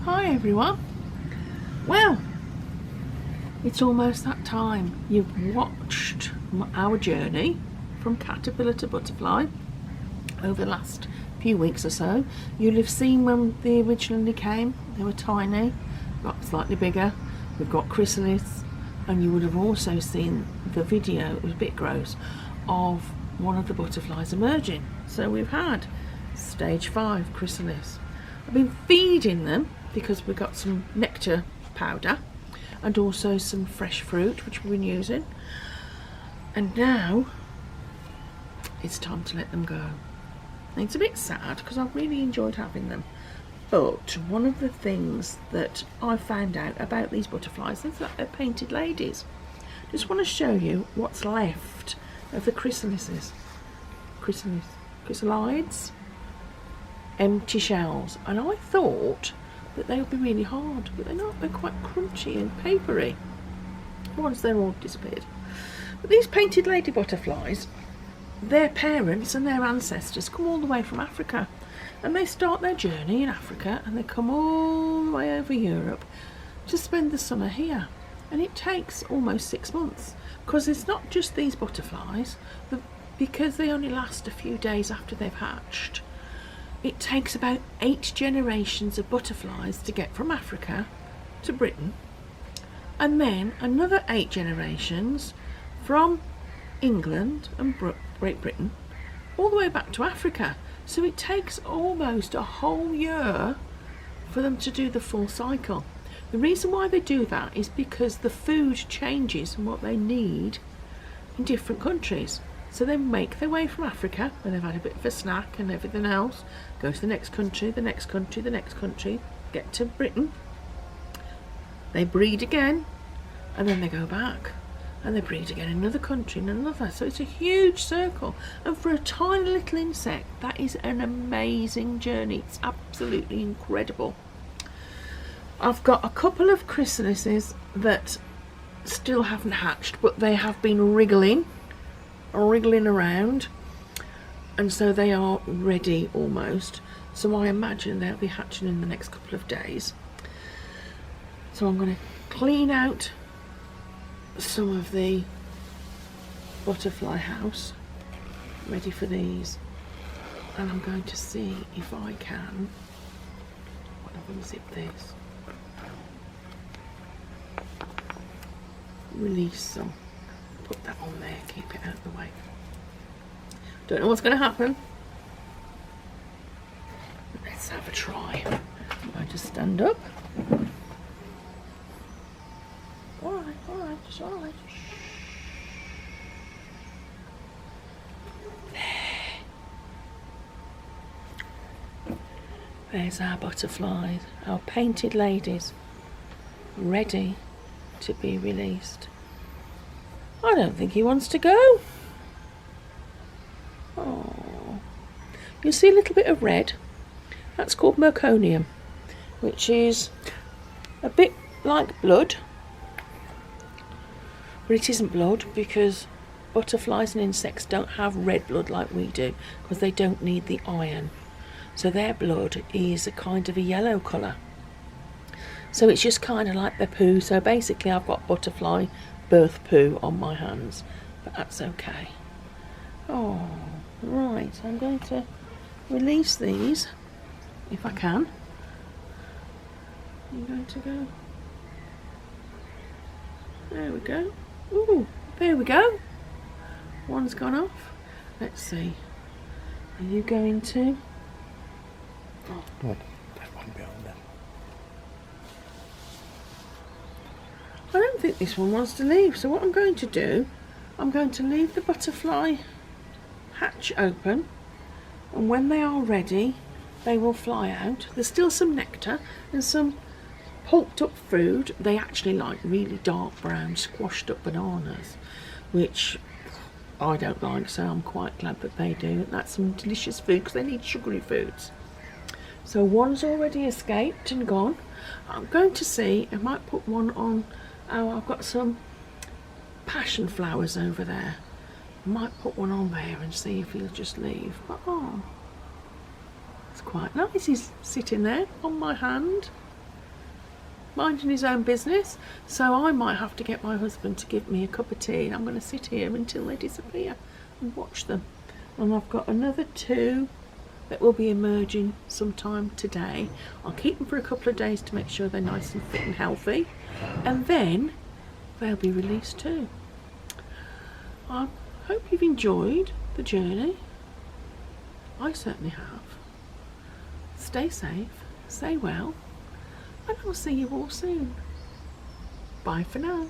Hi everyone. Well, it's almost that time. You've watched our journey from caterpillar to butterfly over the last few weeks or so. You'll have seen when they originally came, they were tiny, got slightly bigger. We've got chrysalis, and you would have also seen the video, it was a bit gross, of one of the butterflies emerging. So we've had stage 5 chrysalis. I've been feeding them because we've got some nectar powder and also some fresh fruit which we've been using, and now it's time to let them go. And it's a bit sad because I've really enjoyed having them, but one of the things that I found out about these butterflies is that they're painted ladies. Just want to show you what's left of the chrysalises. Chrysalides, empty shells, and I thought that they would be really hard, but they're not. They're quite crunchy and papery once they're all disappeared. But these painted lady butterflies, their parents and their ancestors come all the way from Africa, and they start their journey in Africa and they come all the way over Europe to spend the summer here, and it takes almost 6 months because it's not just these butterflies, because they only last a few days after they've hatched. It takes about 8 generations of butterflies to get from Africa to Britain, and then another 8 generations from England and Great Britain all the way back to Africa. So it takes almost a whole year for them to do the full cycle. The reason why they do that is because the food changes and what they need in different countries. So they make their way from Africa when they've had a bit of a snack and everything else, go to the next country, the next country, the next country, get to Britain, they breed again, and then they go back and they breed again in another country and another. So it's a huge circle, and for a tiny little insect that is an amazing journey. It's absolutely incredible. I've got a couple of chrysalises that still haven't hatched, but they have been wriggling around, and so they are ready almost. So I imagine they'll be hatching in the next couple of days. So I'm going to clean out some of the butterfly house ready for these, and I'm going to see if I can, when I unzip this, release some. Put that on there, keep it out of the way. Don't know what's going to happen. Let's have a try. I'm going to stand up. Alright, just alright. There's our butterflies, our painted ladies, ready to be released. I don't think he wants to go. Oh, you see a little bit of red. That's called meconium, which is a bit like blood, but it isn't blood because butterflies and insects don't have red blood like we do because they don't need the iron. So their blood is a kind of a yellow colour. So it's just kind of like the poo. So basically I've got butterfly birth poo on my hands, but that's okay. Oh, right, I'm going to release these if I can. I'm going to go. There we go. Ooh, there we go. One's gone off. Let's see. Are you going to? Oh, that one bit on there. I don't think this one wants to leave, so what I'm going to do, I'm going to leave the butterfly hatch open, and when they are ready they will fly out. There's still some nectar and some pulped up food. They actually like really dark brown squashed up bananas, which I don't like, so I'm quite glad that they do. That's some delicious food because they need sugary foods. So one's already escaped and gone. I'm going to see, I might put one on. Oh, I've got some passion flowers over there. I might put one on there and see if he'll just leave. But oh, it's quite nice. He's sitting there on my hand. minding his own business, so I might have to get my husband to give me a cup of tea, and I'm going to sit here until they disappear and watch them. And I've got another 2 that will be emerging sometime today. I'll keep them for a couple of days to make sure they're nice and fit and healthy, and then they'll be released too. I hope you've enjoyed the journey. I certainly have. Stay safe, stay well, and I'll see you all soon. Bye for now.